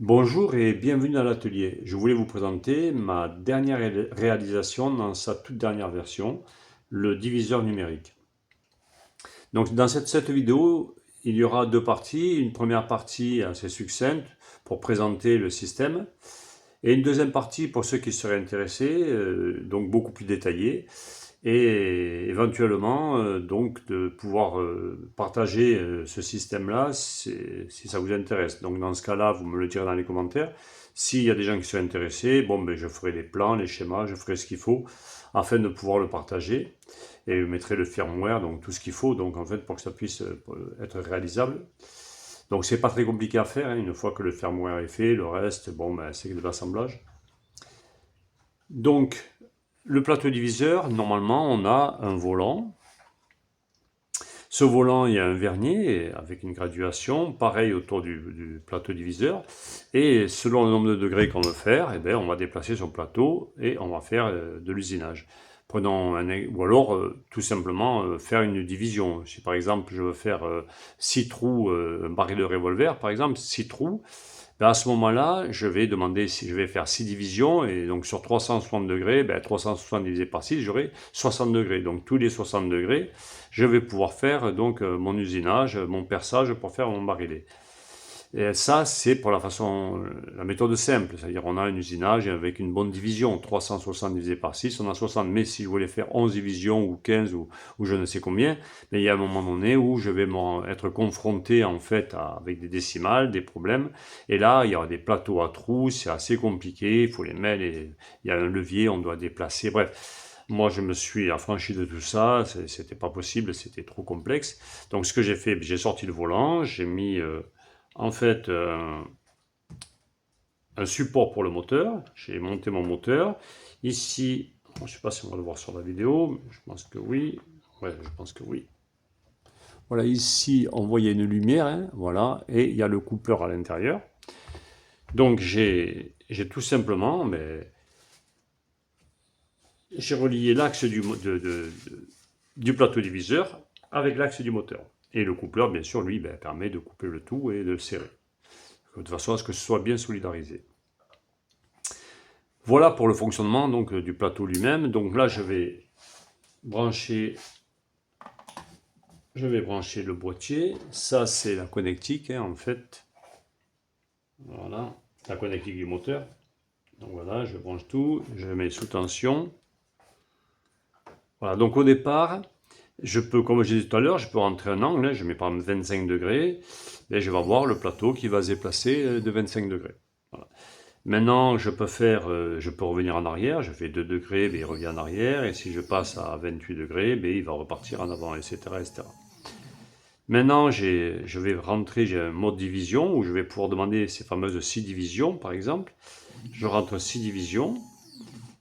Bonjour et bienvenue à l'atelier. Je voulais vous présenter ma dernière réalisation dans sa toute dernière version, le diviseur numérique. Donc dans cette vidéo, il y aura deux parties. Une première partie assez succincte pour présenter le système et une deuxième partie pour ceux qui seraient intéressés, donc beaucoup plus détaillée et éventuellement donc de pouvoir partager ce système-là si ça vous intéresse. Donc dans ce cas-là, vous me le direz dans les commentaires. S'il y a des gens qui sont intéressés, bon, ben, je ferai les plans, les schémas, je ferai ce qu'il faut afin de pouvoir le partager et je mettrai le firmware, donc tout ce qu'il faut donc en fait pour que ça puisse être réalisable. Donc c'est pas très compliqué à faire, hein. Une fois que le firmware est fait, le reste, bon, ben, c'est de l'assemblage. Donc le plateau diviseur, normalement, on a un volant. Ce volant, il y a un vernier avec une graduation, pareil autour du plateau diviseur. Et selon le nombre de degrés qu'on veut faire, eh bien, on va déplacer son plateau et on va faire de l'usinage. Prenons ou alors tout simplement faire une division. Si par exemple je veux faire 6 trous, un baril de revolver par exemple, 6 trous, ben à ce moment-là, je vais demander si je vais faire 6 divisions, et donc sur 360 degrés, ben 360 divisé par 6, j'aurai 60 degrés. Donc tous les 60 degrés, je vais pouvoir faire donc mon usinage, mon perçage pour faire mon barillet. Et ça, c'est pour la méthode simple, c'est-à-dire on a un usinage avec une bonne division, 360 divisé par 6, on a 60. Mais si je voulais faire 11 divisions ou 15 ou je ne sais combien, mais il y a un moment donné où je vais être confronté en fait avec des décimales, des problèmes. Et là, il y aura des plateaux à trous, c'est assez compliqué, il faut les mettre, il y a un levier, on doit déplacer, bref. Moi, je me suis affranchi de tout ça, c'était pas possible, c'était trop complexe. Donc, ce que j'ai fait, j'ai sorti le volant, j'ai mis en fait un support pour le moteur. J'ai monté mon moteur. Ici, je ne sais pas si on va le voir sur la vidéo, je pense que oui. Ouais, je pense que oui. Voilà, ici, on voyait une lumière, hein, voilà, et il y a le coupleur à l'intérieur. Donc, j'ai tout simplement, mais j'ai relié l'axe du plateau diviseur avec l'axe du moteur. Et le coupleur, bien sûr, lui, ben, permet de couper le tout et de le serrer, de façon à ce que ce soit bien solidarisé. Voilà pour le fonctionnement donc, du plateau lui-même. Donc là, je vais brancher le boîtier. Ça, c'est la connectique, hein, en fait. Voilà, la connectique du moteur. Donc voilà, je branche tout, je mets sous tension. Voilà, donc au départ, je peux, comme je disais tout à l'heure, je peux rentrer un angle, hein, je mets par exemple 25 degrés, et je vais avoir le plateau qui va se déplacer de 25 degrés. Voilà. Maintenant, je peux revenir en arrière, je fais 2 degrés, mais il revient en arrière, et si je passe à 28 degrés, mais il va repartir en avant, etc. etc. Maintenant, je vais rentrer, j'ai un mode division, où je vais pouvoir demander ces fameuses 6 divisions, par exemple. Je rentre 6 divisions,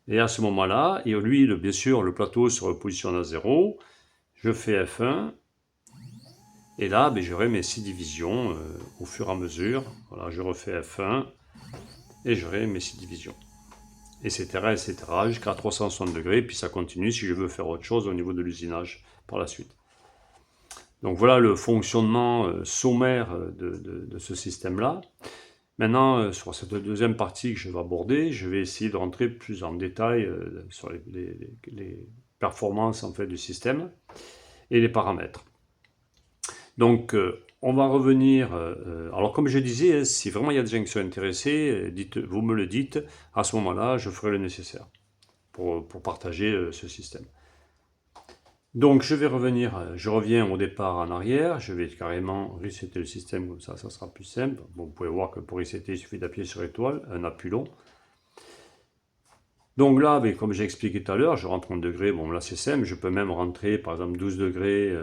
et à ce moment-là, et lui, bien sûr, le plateau se repositionne à 0, je fais F1, et là, j'aurai mes 6 divisions au fur et à mesure. Voilà, je refais F1, et j'aurai mes 6 divisions. Etc., etc., jusqu'à 360 degrés, puis ça continue si je veux faire autre chose au niveau de l'usinage par la suite. Donc voilà le fonctionnement sommaire de ce système-là. Maintenant, sur cette deuxième partie que je vais aborder, je vais essayer de rentrer plus en détail sur les performances en fait, du système et les paramètres. Donc, on va revenir. Alors, comme je disais, si vraiment il y a des gens qui sont intéressés, vous me le dites. À ce moment-là, je ferai le nécessaire pour partager ce système. Donc, je vais revenir. Je reviens au départ en arrière. Je vais carrément resetter le système comme ça sera plus simple. Bon, vous pouvez voir que pour resetter, il suffit d'appuyer sur étoile, un appui long. Donc là, comme j'ai expliqué tout à l'heure, je rentre en degrés, bon là c'est simple, je peux même rentrer par exemple 12 degrés,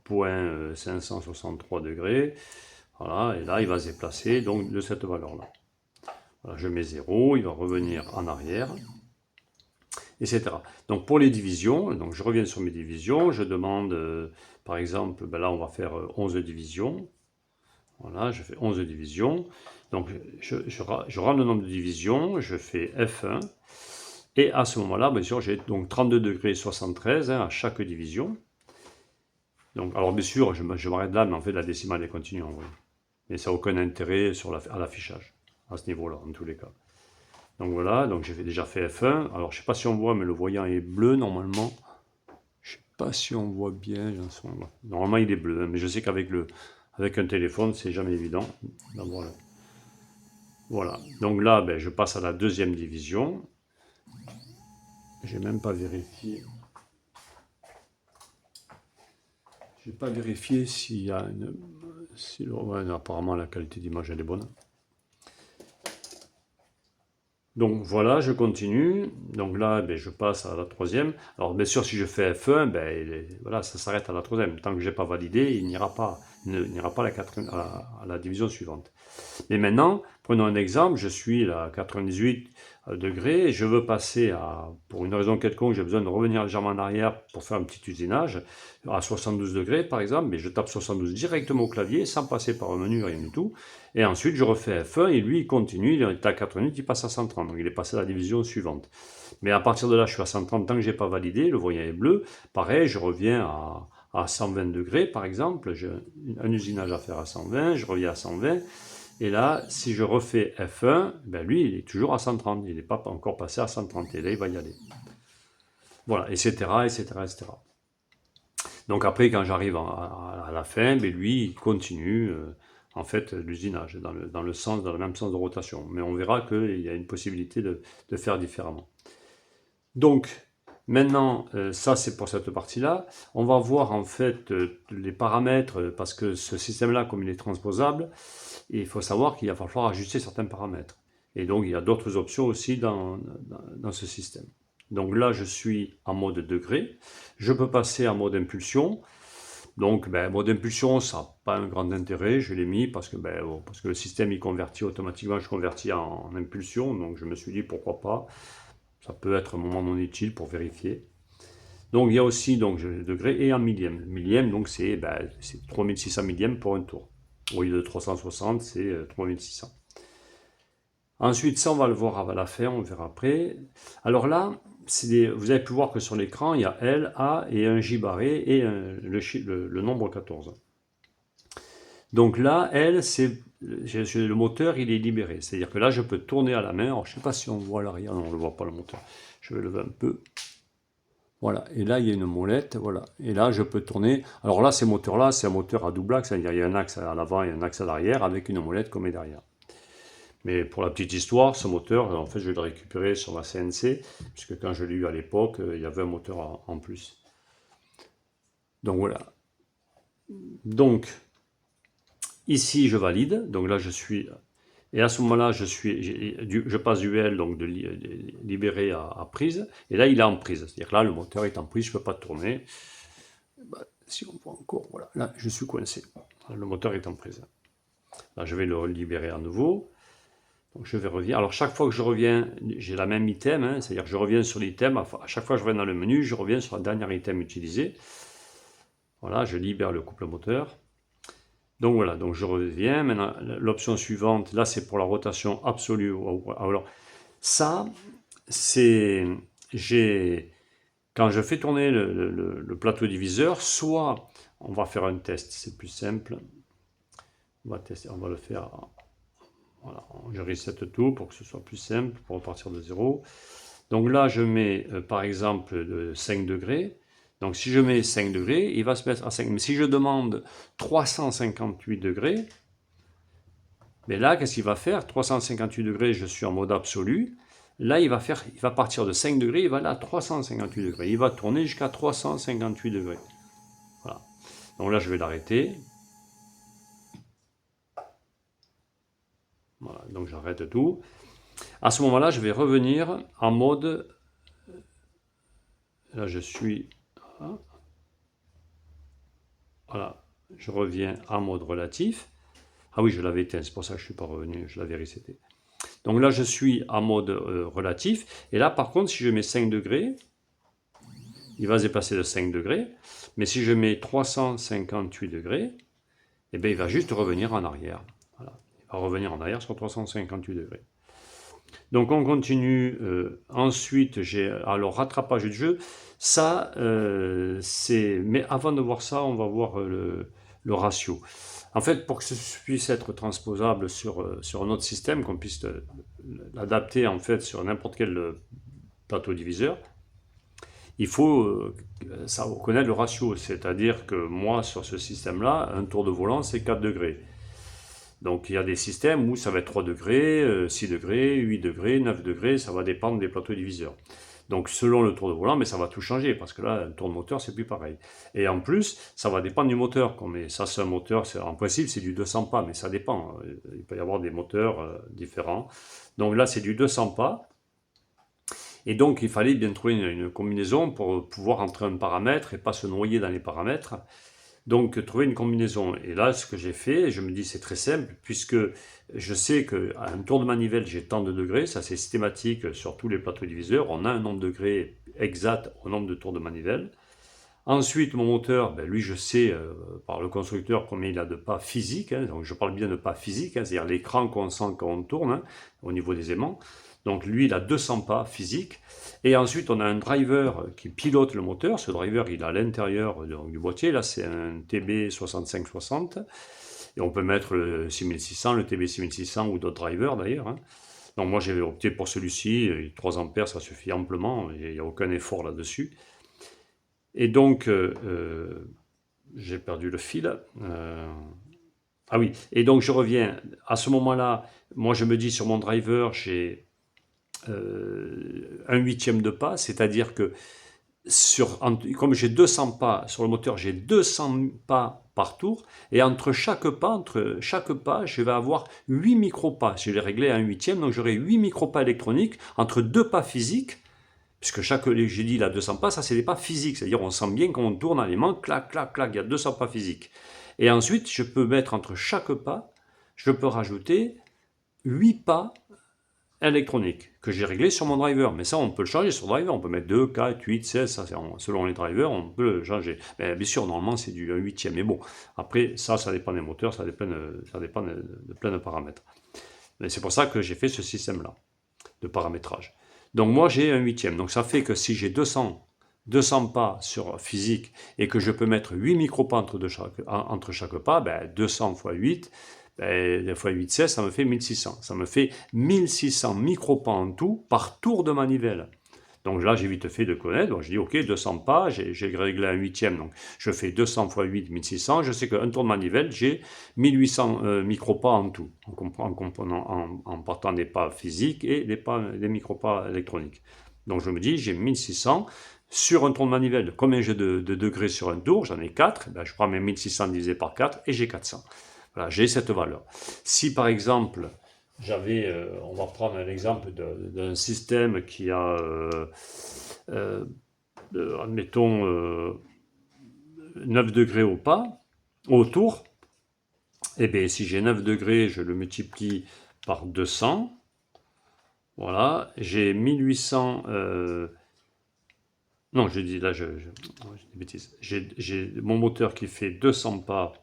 point 563 degrés, voilà, et là il va se déplacer donc de cette valeur-là. Voilà, je mets 0, il va revenir en arrière, etc. Donc pour les divisions, donc je reviens sur mes divisions, je demande par exemple, là on va faire 11 divisions, voilà, je fais 11 divisions, donc je rends le nombre de divisions, je fais F1, et à ce moment-là, bien sûr, j'ai donc 32 degrés 73 hein, à chaque division. Donc, alors bien sûr, je m'arrête là, mais en fait la décimale est continue en vrai. Mais ça n'a aucun intérêt à l'affichage. à ce niveau-là, en tous les cas. Donc voilà, donc j'ai déjà fait F1. Alors je ne sais pas si on voit, mais le voyant est bleu normalement. Je ne sais pas si on voit bien. Normalement il est bleu, hein, mais je sais avec un téléphone, c'est jamais évident d'avoir le... Voilà, donc là, ben, je passe à la deuxième division. J'ai même pas vérifié. J'ai pas vérifié s'il y a une... ouais, apparemment la qualité d'image elle est bonne. Donc voilà, je continue. Donc là, ben, je passe à la troisième. Alors bien sûr, si je fais F1, ben, voilà, ça s'arrête à la troisième. Tant que je n'ai pas validé, il n'ira pas à la division suivante. Mais maintenant, prenons un exemple, je suis à 98 degrés et je veux passer pour une raison quelconque, j'ai besoin de revenir légèrement en arrière pour faire un petit usinage, à 72 degrés par exemple, mais je tape 72 directement au clavier, sans passer par un menu, rien du tout. Et ensuite, je refais F1 et lui, il continue, il est à 88, il passe à 130, donc il est passé à la division suivante. Mais à partir de là, je suis à 130, tant que je n'ai pas validé, le voyant est bleu. Pareil, je reviens à 120 degrés par exemple, j'ai un usinage à faire à 120, je reviens à 120. Et là, si je refais F1, ben lui, il est toujours à 130. Il n'est pas encore passé à 130. Et là, il va y aller. Voilà, etc., etc., etc. Donc après, quand j'arrive à la fin, ben lui, il continue, en fait, l'usinage, dans le même sens de rotation. Mais on verra qu'il y a une possibilité de faire différemment. Donc, maintenant, ça c'est pour cette partie-là. On va voir en fait les paramètres, parce que ce système-là, comme il est transposable, il faut savoir qu'il va falloir ajuster certains paramètres. Et donc, il y a d'autres options aussi dans ce système. Donc là, je suis en mode degré. Je peux passer en mode impulsion. Donc, mode impulsion, ça n'a pas un grand intérêt. Je l'ai mis parce que le système, il convertit automatiquement. Je convertis en impulsion. Donc, je me suis dit, pourquoi pas. Ça peut être un moment non utile pour vérifier. Donc, il y a aussi degré et en millième. Millième, donc, c'est 3600 millièmes pour un tour. Au lieu de 360, c'est 3600. Ensuite, ça, on va le voir à la fin, on verra après. Alors là, vous avez pu voir que sur l'écran, il y a L, A et un J barré et le nombre 14. Donc là, L, c'est le moteur, il est libéré. C'est-à-dire que là, je peux tourner à la main. Alors, je ne sais pas si on voit l'arrière. Non, on ne le voit pas, le moteur. Je vais lever un peu. Voilà, et là il y a une molette, voilà, et là je peux tourner. Alors là, ces moteurs-là, c'est un moteur à double axe, c'est-à-dire il y a un axe à l'avant et un axe à l'arrière avec une molette comme est derrière. Mais pour la petite histoire, ce moteur, en fait, je vais le récupérer sur ma CNC, puisque quand je l'ai eu à l'époque, il y avait un moteur en plus. Donc voilà. Donc, ici je valide, donc là je suis... Et à ce moment-là, je passe du L, donc de libéré à prise. Et là, il est en prise. C'est-à-dire que là, le moteur est en prise, je ne peux pas tourner. Si on voit encore, voilà, là, je suis coincé. Le moteur est en prise. Là, je vais le libérer à nouveau. Donc, je vais revenir. Alors, chaque fois que je reviens, j'ai la même item. Hein, c'est-à-dire que je reviens sur l'item. À chaque fois que je reviens dans le menu, je reviens sur la dernière item utilisée. Voilà, je libère le couple moteur. Donc voilà, donc je reviens. Maintenant, l'option suivante, là c'est pour la rotation absolue. Alors ça, c'est... Quand je fais tourner le plateau diviseur, soit on va faire un test, c'est plus simple. On va tester, on va le faire. Voilà, je reset tout pour que ce soit plus simple, pour repartir de zéro. Donc là, je mets par exemple 5 degrés. Donc si je mets 5 degrés, il va se mettre à 5. Mais si je demande 358 degrés, mais là, qu'est-ce qu'il va faire? 358 degrés, je suis en mode absolu. Là, il va partir de 5 degrés, il va aller à 358 degrés. Il va tourner jusqu'à 358 degrés. Voilà. Donc là, je vais l'arrêter. Voilà, donc j'arrête tout. À ce moment-là, je vais revenir en mode... Là, je suis... Voilà, je reviens en mode relatif. Ah oui, je l'avais éteint, c'est pour ça que je ne suis pas revenu, je l'avais reseté. Donc là, je suis en mode relatif. Et là, par contre, si je mets 5 degrés, il va se déplacer de 5 degrés. Mais si je mets 358 degrés, eh bien, il va juste revenir en arrière. Voilà. Il va revenir en arrière sur 358 degrés. Donc on continue. Ensuite, j'ai alors rattrapage de jeu. Ça, c'est... Mais avant de voir ça, on va voir le ratio. En fait, pour que ce puisse être transposable sur un autre système, qu'on puisse l'adapter en fait sur n'importe quel plateau diviseur, il faut connaître le ratio. C'est-à-dire que moi, sur ce système-là, un tour de volant, c'est 4 degrés. Donc il y a des systèmes où ça va être 3 degrés, 6 degrés, 8 degrés, 9 degrés, ça va dépendre des plateaux diviseurs. Donc selon le tour de volant, mais ça va tout changer, parce que là, un tour de moteur, c'est plus pareil. Et en plus, ça va dépendre du moteur. Ça, c'est un moteur, en principe, c'est du 200 pas, mais ça dépend. Il peut y avoir des moteurs différents. Donc là, c'est du 200 pas. Et donc, il fallait bien trouver une combinaison pour pouvoir entrer un paramètre et pas se noyer dans les paramètres. Donc, trouver une combinaison. Et là, ce que j'ai fait, je me dis c'est très simple, puisque je sais qu'à un tour de manivelle, j'ai tant de degrés, ça c'est systématique sur tous les plateaux diviseurs, on a un nombre de degrés exact au nombre de tours de manivelle. Ensuite, mon moteur, ben, lui, je sais par le constructeur combien il a de pas physiques, hein, donc je parle bien de pas physiques, hein, c'est-à-dire l'écran qu'on sent quand on tourne, hein, au niveau des aimants. Donc lui, il a 200 pas physiques. Et ensuite, on a un driver qui pilote le moteur. Ce driver, il est à l'intérieur du boîtier. Là, c'est un TB6560. Et on peut mettre le 6600, le TB6600 ou d'autres drivers d'ailleurs, hein. Donc moi, j'ai opté pour celui-ci. 3 ampères, ça suffit amplement. Il n'y a aucun effort là-dessus. Et donc, j'ai perdu le fil. Ah oui, et donc je reviens. À ce moment-là, moi, je me dis sur mon driver, j'ai un huitième de pas, c'est-à-dire que comme j'ai 200 pas sur le moteur, j'ai 200 pas par tour, et entre chaque pas, je vais avoir 8 micropas. Je l'ai réglé à un huitième, donc j'aurai 8 micropas électroniques entre deux pas physiques, puisque j'ai dit là 200 pas, ça c'est des pas physiques, c'est-à-dire on sent bien quand on tourne en aimant, clac, clac, clac, il y a 200 pas physiques. Et ensuite, je peux mettre entre chaque pas, je peux rajouter 8 pas électronique que j'ai réglé sur mon driver. Mais ça, on peut le changer sur le driver. On peut mettre 2, 4, 8, 16, ça, selon les drivers, on peut le changer. Mais bien sûr, normalement, c'est du 8e. Mais bon, après, ça dépend des moteurs, ça dépend de plein de paramètres. Mais c'est pour ça que j'ai fait ce système-là de paramétrage. Donc moi, j'ai un 8e. Donc ça fait que si j'ai 200 pas sur physique et que je peux mettre 8 micropas entre chaque pas, ben 200 x 8, ben, fois 8, 16, ça me fait 1600. Ça me fait 1600 micropas en tout par tour de manivelle. Donc là, j'ai vite fait de connaître. Donc je dis, OK, 200 pas, j'ai réglé un huitième. Donc je fais 200 x 8, 1600. Je sais qu'un tour de manivelle, j'ai 1800 micropas en tout, en partant des pas physiques et des micropas électroniques. Donc je me dis, j'ai 1600. Sur un tour de manivelle, combien j'ai de degrés sur un tour? J'en ai 4. Ben, je prends mes 1600 divisé par 4 et j'ai 400. Voilà, j'ai cette valeur. Si par exemple, on va prendre un exemple d'un système qui a, admettons, 9 degrés au tour, et bien si j'ai 9 degrés, je le multiplie par 200, voilà, j'ai 1800, non, je dis là, je dis des bêtises, j'ai mon moteur qui fait 200 pas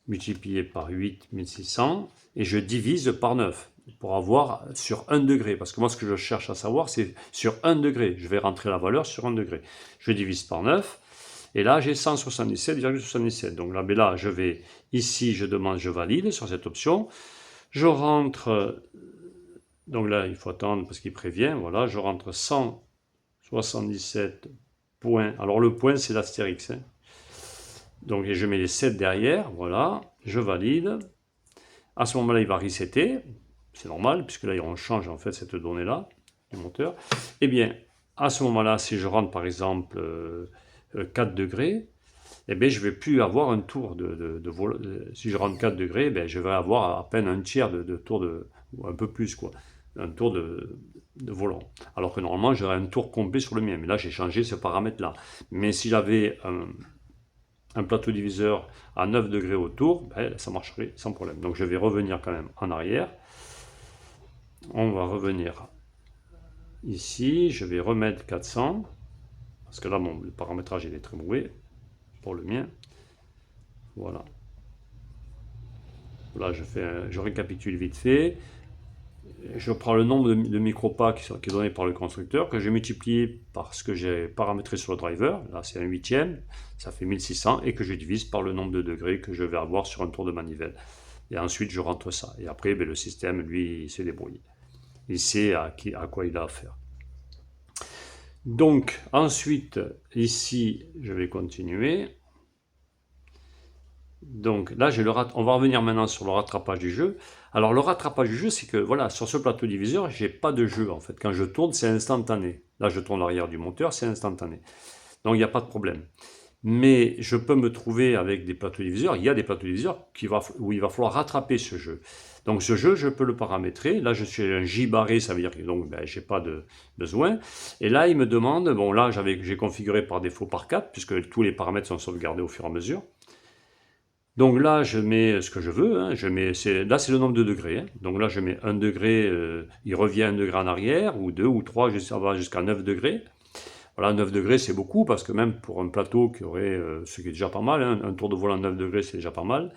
multiplié par 8, 1600, et je divise par 9 pour avoir sur 1 degré. Parce que moi, ce que je cherche à savoir, c'est sur 1 degré. Je vais rentrer la valeur sur 1 degré. Je divise par 9, et là, j'ai 177,77. Donc là, je vais ici, je valide sur cette option. Je rentre, donc là, il faut attendre parce qu'il prévient. Voilà, je rentre 177 points. Alors le point, c'est l'astérix, hein. Donc je mets les 7 derrière, voilà, je valide. À ce moment-là, il va resetter, c'est normal, puisque là, on change en fait cette donnée-là du moteur. Eh bien, à ce moment-là, si je rentre par exemple 4 degrés, eh bien, je ne vais plus avoir un tour de vol. Si je rentre 4 degrés, eh bien, je vais avoir à peine un tiers de tour ou un peu plus, quoi, un tour de volant. Alors que normalement, j'aurais un tour complet sur le mien. Mais là, j'ai changé ce paramètre-là. Mais si j'avais un plateau diviseur à 9 degrés autour, ben, ça marcherait sans problème. Donc je vais revenir quand même en arrière. On va revenir ici, je vais remettre 400, parce que là, le paramétrage il est très mauvais pour le mien. Voilà. Là, je récapitule vite fait. je prends le nombre de micropas qui est donné par le constructeur, que je multiplie par ce que j'ai paramétré sur le driver, là c'est un huitième, ça fait 1600, et que je divise par le nombre de degrés que je vais avoir sur un tour de manivelle. Et ensuite je rentre ça. Et après le système, lui, il s'est débrouillé. Il sait à quoi il a affaire. Donc ensuite, ici, je vais continuer. Donc là, on va revenir maintenant sur le rattrapage du jeu. Alors le rattrapage du jeu, c'est que voilà, sur ce plateau diviseur, j'ai pas de jeu en fait. Quand je tourne, c'est instantané. Là, je tourne l'arrière du moteur, c'est instantané. Donc il n'y a pas de problème. Mais je peux me trouver avec des plateaux diviseurs. Il y a des plateaux diviseurs où il va falloir rattraper ce jeu. Donc ce jeu, je peux le paramétrer. Là, je suis un J barré, ça veut dire que donc j'ai pas de besoin. Et là, il me demande, bon là, j'ai configuré par défaut par 4, puisque tous les paramètres sont sauvegardés au fur et à mesure. Donc là, je mets ce que je veux. Hein, là, c'est le nombre de degrés. Hein. Donc là, je mets 1 degré, il revient 1 degré en arrière, ou 2 ou 3, ça va jusqu'à 9 degrés. Voilà, 9 degrés, c'est beaucoup, parce que même pour un plateau qui aurait, ce qui est déjà pas mal, hein, un tour de volant 9 degrés, c'est déjà pas mal.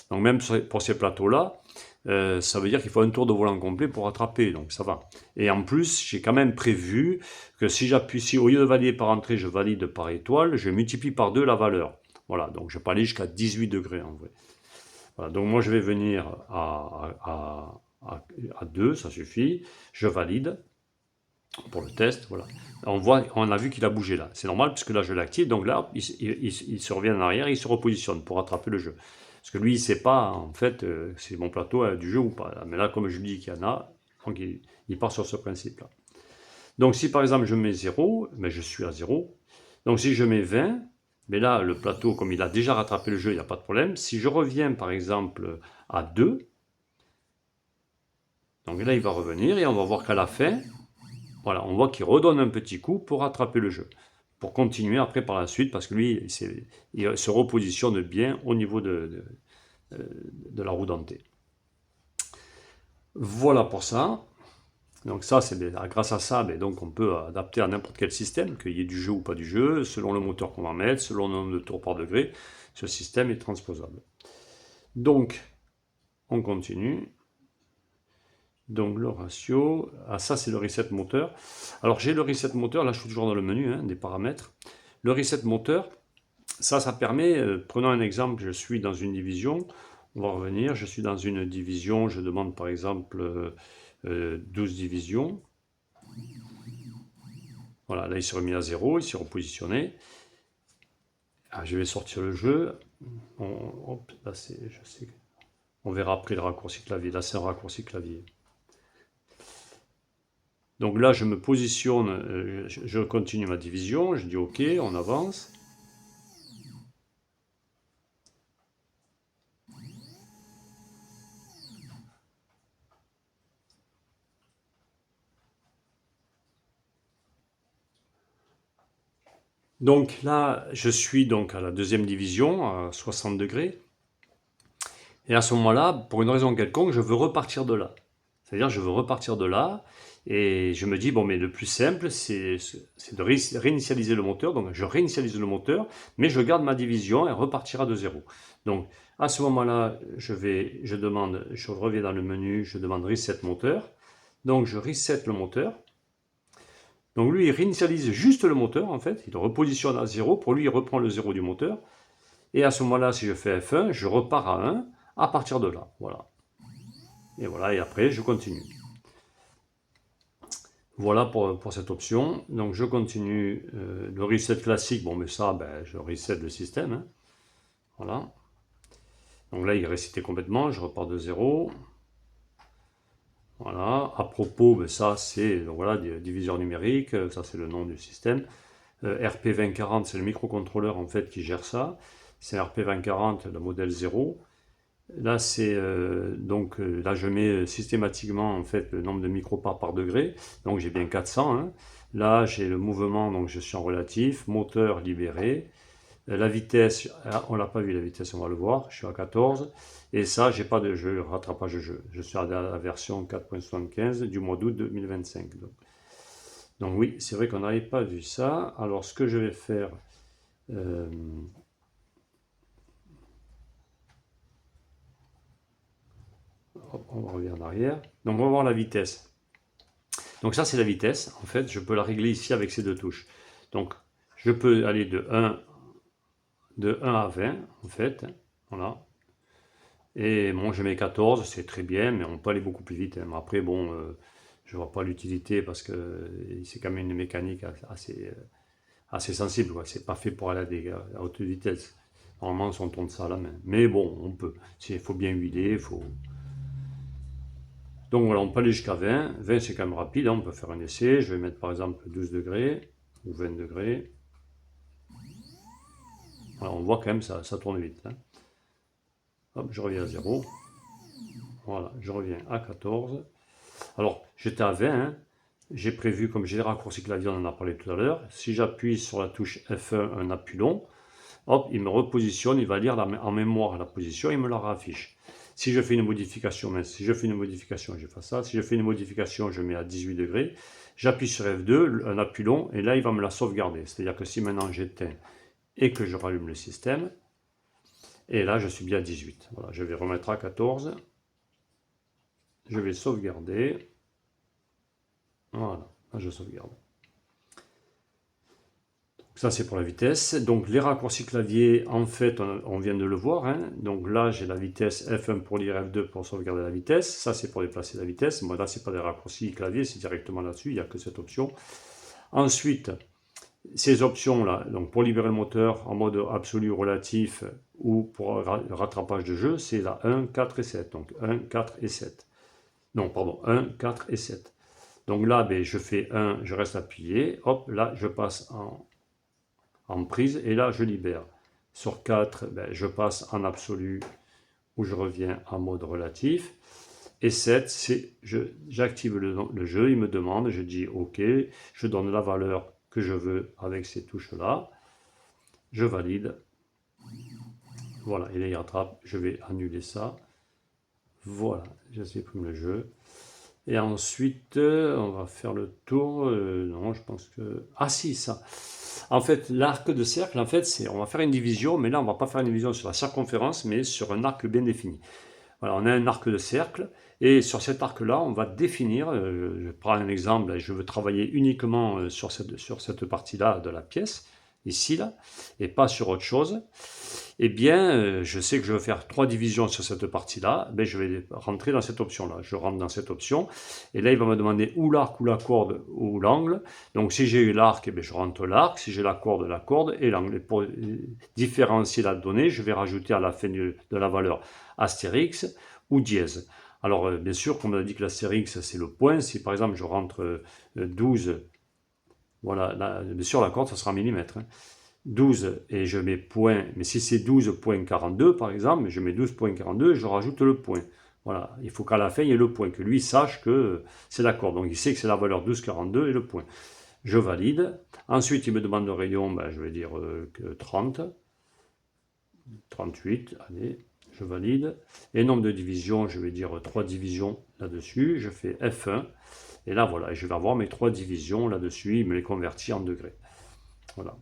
Donc même pour ces plateaux-là, ça veut dire qu'il faut un tour de volant complet pour attraper, donc ça va. Et en plus, j'ai quand même prévu que si j'appuie, si au lieu de valider par entrée, je valide par étoile, je multiplie par 2 la valeur. Voilà, donc je peux aller jusqu'à 18 degrés en vrai. Voilà, donc moi je vais venir à 2, ça suffit, je valide pour le test, voilà. On a vu qu'il a bougé là, c'est normal puisque là je l'active, donc là il se revient en arrière, il se repositionne pour attraper le jeu. Parce que lui il ne sait pas en fait si mon plateau a du jeu ou pas, mais là comme je lui dis qu'il y en a, donc il part sur ce principe là. Donc si par exemple je mets 0, mais je suis à 0, donc si je mets 20, mais là le plateau comme il a déjà rattrapé le jeu, il n'y a pas de problème. Si je reviens par exemple à 2, donc là il va revenir et on va voir qu'à la fin, voilà, on voit qu'il redonne un petit coup pour rattraper le jeu, pour continuer après par la suite, parce que lui il se repositionne bien au niveau de la roue dentée. Voilà pour ça. Donc ça, c'est grâce à ça, donc on peut adapter à n'importe quel système, qu'il y ait du jeu ou pas du jeu, selon le moteur qu'on va mettre, selon le nombre de tours par degré, ce système est transposable. Donc, on continue. Donc le ratio, ça c'est le reset moteur. Alors j'ai le reset moteur, là je suis toujours dans le menu des paramètres. Le reset moteur, ça permet, prenons un exemple, je suis dans une division, on va revenir, je suis dans une division, je demande par exemple 12 divisions. Voilà, là il s'est remis à 0, il s'est repositionné. Je vais sortir le jeu. Hop, là je sais. On verra après le raccourci clavier. Là c'est un raccourci clavier. Donc là je me positionne, je continue ma division, je dis OK, on avance. Donc là, je suis donc à la deuxième division, à 60 degrés. Et à ce moment-là, pour une raison quelconque, je veux repartir de là. C'est-à-dire, je veux repartir de là. Et je me dis, bon, mais le plus simple, c'est de réinitialiser le moteur. Donc, je réinitialise le moteur, mais je garde ma division et repartira de zéro. Donc, à ce moment-là, je reviens dans le menu, je demande Reset moteur. Donc, je reset le moteur. Donc lui, il réinitialise juste le moteur, en fait. Il le repositionne à 0. Pour lui, il reprend le 0 du moteur. Et à ce moment-là, si je fais F1, je repars à 1 à partir de là. Voilà. Et voilà, et après, je continue. Voilà pour cette option. Donc je continue le reset classique. Bon, mais ça, je reset le système. Hein. Voilà. Donc là, il est reseté complètement. Je repars de 0. Voilà. À propos, ça, c'est voilà, diviseur numérique. Ça, c'est le nom du système. RP2040, c'est le microcontrôleur en fait qui gère ça. C'est RP2040, le modèle 0. Là, là, je mets systématiquement en fait le nombre de microparts par degré. Donc j'ai bien 400. Hein. Là, j'ai le mouvement, donc je suis en relatif. Moteur libéré. La vitesse, on l'a pas vu la vitesse, on va le voir. Je suis à 14. Et ça, j'ai pas de jeu, rattrapage de jeu. Je suis à la version 4.75 du mois d'août 2025. Donc oui, c'est vrai qu'on n'avait pas vu ça. Alors ce que je vais faire, hop, on revient en arrière. Donc on va voir la vitesse. Donc ça c'est la vitesse, en fait je peux la régler ici avec ces deux touches. Donc je peux aller de 1 à 20 en fait, voilà. Et bon, je mets 14, c'est très bien, mais on peut aller beaucoup plus vite, hein. Mais après bon, je vois pas l'utilité parce que c'est quand même une mécanique assez sensible, quoi. C'est pas fait pour aller à haute vitesse. Normalement on tourne ça à la main. Mais bon, on peut. Il faut bien huiler, faut... Donc voilà, on peut aller jusqu'à 20. 20 c'est quand même rapide, hein. On peut faire un essai. Je vais mettre par exemple 12 degrés ou 20 degrés. Voilà, on voit quand même ça tourne vite, hein. Hop, je reviens à 0. Voilà, je reviens à 14. Alors, j'étais à 20, hein. J'ai prévu, comme j'ai les raccourcis clavier, on en a parlé tout à l'heure. Si j'appuie sur la touche F1, un appui long, hop, il me repositionne, il va lire en mémoire la position, il me la raffiche. Si je fais une modification, je fais ça. Si je fais une modification, je mets à 18 degrés. J'appuie sur F2, un appui long, et là, il va me la sauvegarder. C'est-à-dire que si maintenant j'éteins et que je rallume le système, et là, je suis bien à 18. Voilà, je vais remettre à 14. Je vais sauvegarder. Voilà, là je sauvegarde. Ça c'est pour la vitesse. Donc les raccourcis clavier, en fait, on vient de le voir, hein. Donc là j'ai la vitesse F1 pour lire, F2 pour sauvegarder la vitesse. Ça c'est pour déplacer la vitesse. Moi là c'est pas des raccourcis clavier, c'est directement là-dessus, il n'y a que cette option. Ensuite, ces options-là, donc pour libérer le moteur en mode absolu relatif ou pour rattrapage de jeu, c'est la 1, 4 et 7. Donc 1, 4 et 7. Non, pardon, 1, 4 et 7. Donc là, ben, je fais 1, je reste appuyé, hop, là je passe en prise et là je libère. Sur 4, ben, je passe en absolu ou je reviens en mode relatif. Et 7, c'est j'active le jeu, il me demande, je dis OK, je donne la valeur que je veux avec ces touches-là, je valide. Voilà, et là il rattrape, je vais annuler ça. Voilà, je supprime le jeu. Et ensuite, on va faire le tour. Non, je pense que... Ah si, ça. En fait, l'arc de cercle, en fait, on va faire une division, mais là, on va pas faire une division sur la circonférence, mais sur un arc bien défini. Voilà, on a un arc de cercle, et sur cet arc-là, on va définir, je prends un exemple, je veux travailler uniquement sur cette partie-là de la pièce, ici, là, et pas sur autre chose. Eh bien, je sais que je veux faire 3 divisions sur cette partie-là, ben, je vais rentrer dans cette option-là. Je rentre dans cette option, et là, il va me demander ou l'arc, ou la corde, ou l'angle. Donc, si j'ai eu l'arc, eh bien, je rentre l'arc. Si j'ai la corde, et l'angle. Et pour différencier la donnée, je vais rajouter à la fin de la valeur astérix ou dièse. Alors, bien sûr, comme on a dit que l'astérix, c'est le point. Si, par exemple, je rentre 12, voilà, là, bien sûr, la corde, ça sera en millimètres, hein. 12 et je mets point, mais si c'est 12.42 par exemple, je mets 12.42 et je rajoute le point. Voilà, il faut qu'à la fin il y ait le point, que lui sache que c'est d'accord. Donc il sait que c'est la valeur 12.42 et le point. Je valide. Ensuite il me demande le rayon, ben, je vais dire 30, 38, allez, je valide. Et nombre de divisions, je vais dire 3 divisions là-dessus. Je fais F1 et là voilà, je vais avoir mes 3 divisions là-dessus, il me les convertit en degrés. Voilà.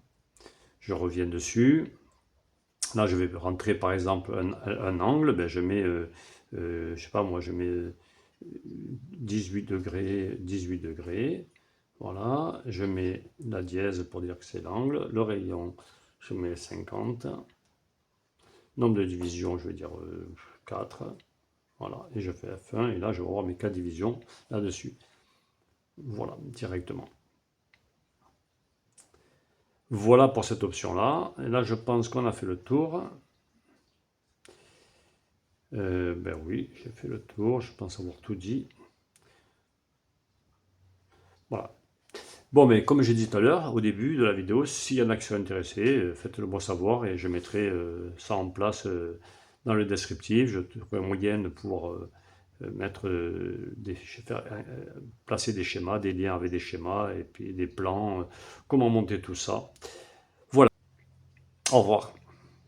Je reviens dessus. Là, je vais rentrer par exemple un angle. Ben, je mets, je sais pas moi, je mets 18 degrés, 18 degrés. Voilà. Je mets la dièse pour dire que c'est l'angle. Le rayon, je mets 50. Nombre de divisions, je vais dire 4. Voilà. Et je fais F1. Et là, je vais avoir mes 4 divisions là-dessus. Voilà, directement. Voilà pour cette option-là. Et là, je pense qu'on a fait le tour. Ben oui, j'ai fait le tour. Je pense avoir tout dit. Voilà. Bon, mais comme j'ai dit tout à l'heure, au début de la vidéo, s'il y en a qui sont intéressés, faites-le moi savoir et je mettrai ça en place dans le descriptif. Je trouverai un moyen de pouvoir mettre placer des schémas, des liens avec des schémas et puis des plans, comment monter tout ça. Voilà. Au revoir.